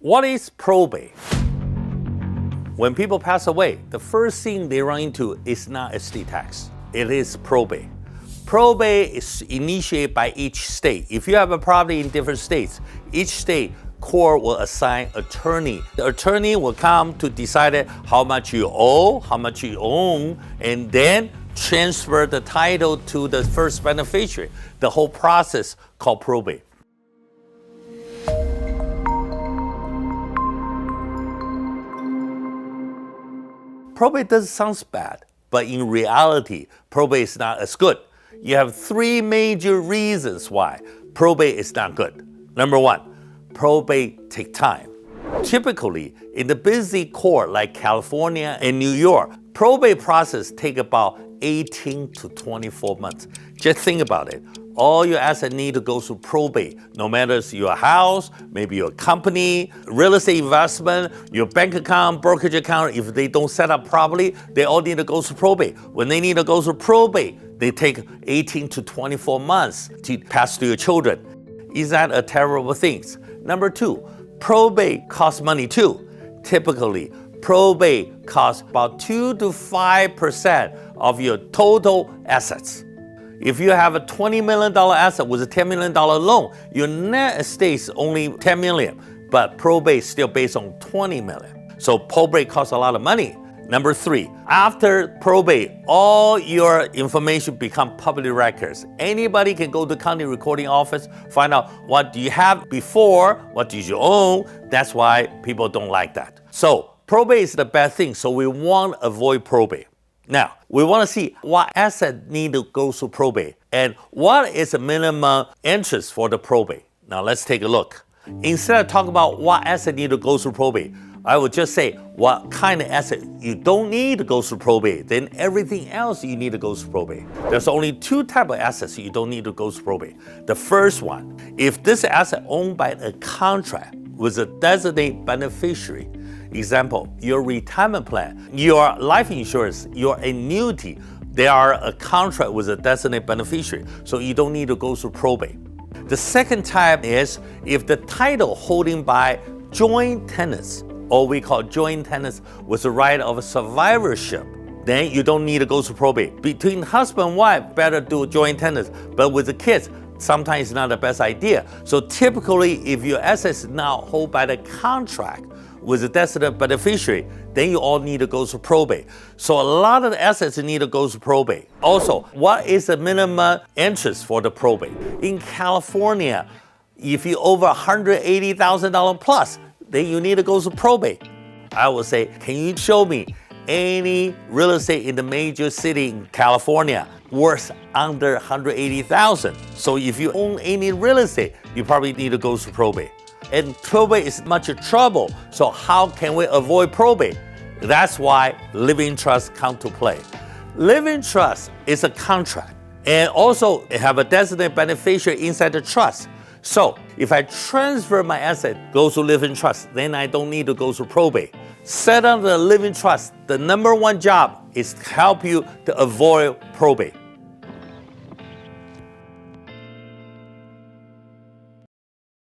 What is probate? When people pass away, the first thing they run into is not estate tax. It is probate. Probate is initiated by each state. If you have a property in different states, each state court will assign attorney. The attorney will come to decide how much you owe, how much you own, and then transfer the title to the first beneficiary. The whole process called probate. Probate doesn't sound bad, but in reality, probate is not as good. You have three major reasons why probate is not good. Number one, probate takes time. Typically, in the busy court like California and New York, probate process take about 18 to 24 months. Just think about it. All your assets need to go through probate, no matter it's your house, maybe your company, real estate investment, your bank account, brokerage account. If they don't set up properly, they all need to go through probate. When they need to go through probate, they take 18 to 24 months to pass to your children. Is that a terrible thing? Number two, probate costs money too. Typically, probate costs about 2 to 5% of your total assets. If you have a $20 million asset with a $10 million loan, your net estate is only $10 million, but probate is still based on $20 million. So probate costs a lot of money. Number three, after probate, all your information become public records. Anybody can go to the county recording office, find out what do you have before, what did you own. That's why people don't like that. So probate is the bad thing, so we want to avoid probate. Now, we want to see what assets need to go through probate and what is the minimum interest for the probate. Now, let's take a look. Instead of talking about what asset need to go through probate, I would just say what kind of asset you don't need to go through probate, then everything else you need to go through probate. There's only two types of assets you don't need to go through probate. The first one, if this asset owned by a contract with a designated beneficiary, example, your retirement plan, your life insurance, your annuity, they are a contract with a designated beneficiary, so you don't need to go through probate. The second type is if the title holding by joint tenants, or we call joint tenants with the right of survivorship, then you don't need to go through probate. Between husband and wife, better do joint tenants, but with the kids, sometimes it's not the best idea. So typically, if your assets now hold by the contract with a designated beneficiary, then you all need to go through probate. So a lot of the assets need to go through probate. Also, what is the minimum interest for the probate? In California, if you over $180,000 plus, then you need to go through probate. I would say, can you show me any real estate in the major city in California worth under $180,000? So if you own any real estate, you probably need to go through probate. And probate is much trouble, so how can we avoid probate? That's why living trust come to play. Living trust is a contract, and also it have a designated beneficiary inside the trust. So if I transfer my asset, go to living trust, then I don't need to go to probate. Set up the living trust. The number one job is to help you to avoid probate.